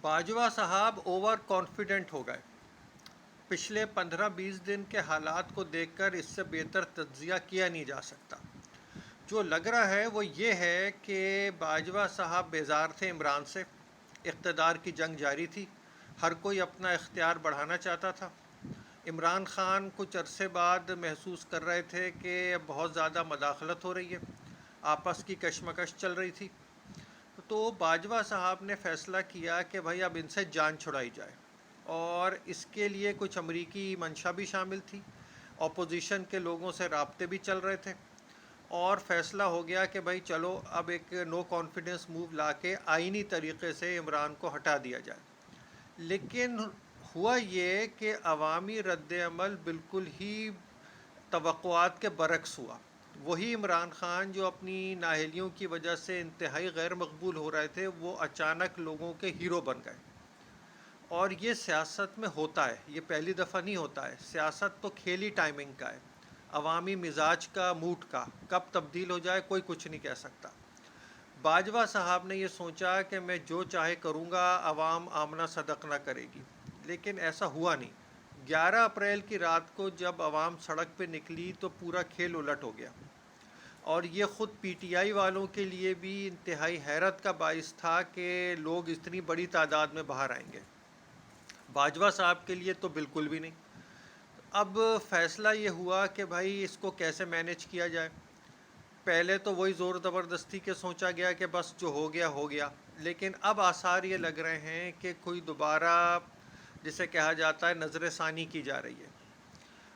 باجوہ صاحب over confident ہو گئے۔ پچھلے 15-20 دن کے حالات کو دیکھ کر اس سے بہتر تجزیہ کیا نہیں جا سکتا۔ جو لگ رہا ہے وہ یہ ہے کہ باجوہ صاحب بیزار تھے عمران سے۔ اقتدار کی جنگ جاری تھی، ہر کوئی اپنا اختیار بڑھانا چاہتا تھا۔ عمران خان کچھ عرصے بعد محسوس کر رہے تھے کہ بہت زیادہ مداخلت ہو رہی ہے، آپس کی کشمکش چل رہی تھی۔ تو باجوہ صاحب نے فیصلہ کیا کہ بھائی اب ان سے جان چھڑائی جائے، اور اس کے لیے کچھ امریکی منشا بھی شامل تھی، اپوزیشن کے لوگوں سے رابطے بھی چل رہے تھے، اور فیصلہ ہو گیا کہ بھائی چلو اب ایک نو کانفیڈنس موو لا کے آئینی طریقے سے عمران کو ہٹا دیا جائے۔ لیکن ہوا یہ کہ عوامی رد عمل بالکل ہی توقعات کے برعکس ہوا۔ وہی عمران خان جو اپنی نااہلیوں کی وجہ سے انتہائی غیر مقبول ہو رہے تھے، وہ اچانک لوگوں کے ہیرو بن گئے۔ اور یہ سیاست میں ہوتا ہے، یہ پہلی دفعہ نہیں ہوتا ہے۔ سیاست تو کھیلی ٹائمنگ کا ہے، عوامی مزاج کا، موڈ کا، کب تبدیل ہو جائے کوئی کچھ نہیں کہہ سکتا۔ باجوہ صاحب نے یہ سوچا کہ میں جو چاہے کروں گا، عوام آمنا صدق نہ کرے گی، لیکن ایسا ہوا نہیں۔ 11 اپریل کی رات کو جب عوام سڑک پہ نکلی تو پورا کھیل الٹ ہو گیا، اور یہ خود پی ٹی آئی والوں کے لیے بھی انتہائی حیرت کا باعث تھا کہ لوگ اتنی بڑی تعداد میں باہر آئیں گے۔ باجوہ صاحب کے لیے تو بالکل بھی نہیں۔ اب فیصلہ یہ ہوا کہ بھائی اس کو کیسے مینیج کیا جائے۔ پہلے تو وہی زور زبردستی کے سوچا گیا کہ بس جو ہو گیا ہو گیا، لیکن اب آثار یہ لگ رہے ہیں کہ کوئی دوبارہ جسے کہا جاتا ہے نظر ثانی کی جا رہی ہے۔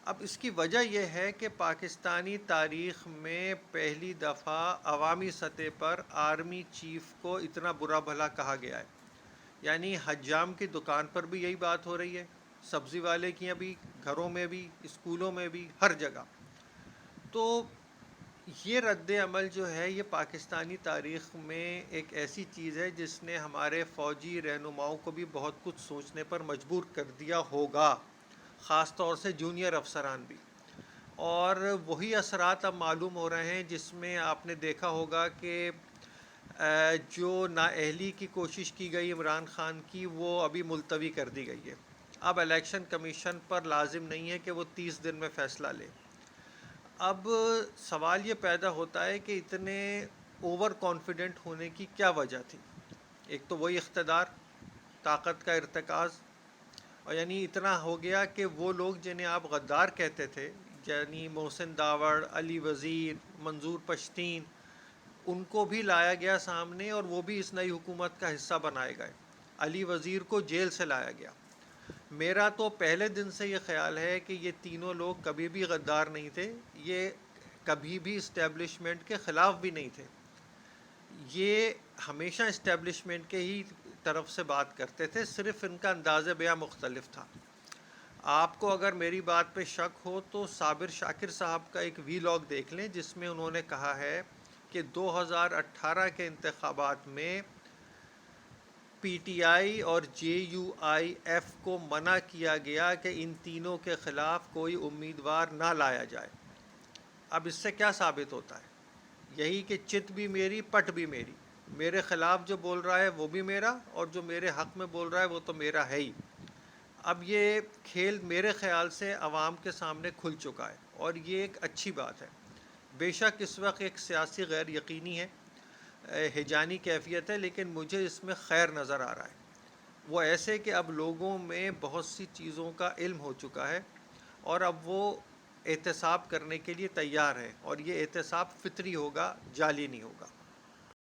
اب اس کی وجہ یہ ہے کہ پاکستانی تاریخ میں پہلی دفعہ عوامی سطح پر آرمی چیف کو اتنا برا بھلا کہا گیا ہے۔ یعنی حجام کی دکان پر بھی یہی بات ہو رہی ہے، سبزی والے کی بھی، گھروں میں بھی، اسکولوں میں بھی، ہر جگہ۔ تو یہ رد عمل جو ہے یہ پاکستانی تاریخ میں ایک ایسی چیز ہے جس نے ہمارے فوجی رہنماؤں کو بھی بہت کچھ سوچنے پر مجبور کر دیا ہوگا، خاص طور سے جونیئر افسران بھی۔ اور وہی اثرات اب معلوم ہو رہے ہیں جس میں آپ نے دیکھا ہوگا کہ جو نااہلی کی کوشش کی گئی عمران خان کی، وہ ابھی ملتوی کر دی گئی ہے۔ اب الیکشن کمیشن پر لازم نہیں ہے کہ وہ 30 دن میں فیصلہ لے۔ اب سوال یہ پیدا ہوتا ہے کہ اتنے اوور کانفیڈنٹ ہونے کی کیا وجہ تھی؟ ایک تو وہی اقتدار، طاقت کا ارتکاز، اور یعنی اتنا ہو گیا کہ وہ لوگ جنہیں آپ غدار کہتے تھے، یعنی محسن داوڑ، علی وزیر، منظور پشتین، ان کو بھی لایا گیا سامنے، اور وہ بھی اس نئی حکومت کا حصہ بنائے گئے۔ علی وزیر کو جیل سے لایا گیا۔ میرا تو پہلے دن سے یہ خیال ہے کہ یہ تینوں لوگ کبھی بھی غدار نہیں تھے، یہ کبھی بھی اسٹیبلشمنٹ کے خلاف بھی نہیں تھے، یہ ہمیشہ اسٹیبلشمنٹ کے ہی طرف سے بات کرتے تھے، صرف ان کا انداز بیاں مختلف تھا۔ آپ کو اگر میری بات پہ شک ہو تو صابر شاکر صاحب کا ایک وی لاگ دیکھ لیں، جس میں انہوں نے کہا ہے کہ 2018 کے انتخابات میں پی ٹی آئی اور جے یو آئی ایف کو منع کیا گیا کہ ان تینوں کے خلاف کوئی امیدوار نہ لایا جائے۔ اب اس سے کیا ثابت ہوتا ہے؟ یہی کہ چت بھی میری، پٹ بھی میری، میرے خلاف جو بول رہا ہے وہ بھی میرا، اور جو میرے حق میں بول رہا ہے وہ تو میرا ہے ہی۔ اب یہ کھیل میرے خیال سے عوام کے سامنے کھل چکا ہے، اور یہ ایک اچھی بات ہے۔ بے شک اس وقت ایک سیاسی غیر یقینی ہے، ہیجانی کیفیت ہے، لیکن مجھے اس میں خیر نظر آ رہا ہے۔ وہ ایسے کہ اب لوگوں میں بہت سی چیزوں کا علم ہو چکا ہے، اور اب وہ احتساب کرنے کے لیے تیار ہے، اور یہ احتساب فطری ہوگا، جعلی نہیں ہوگا۔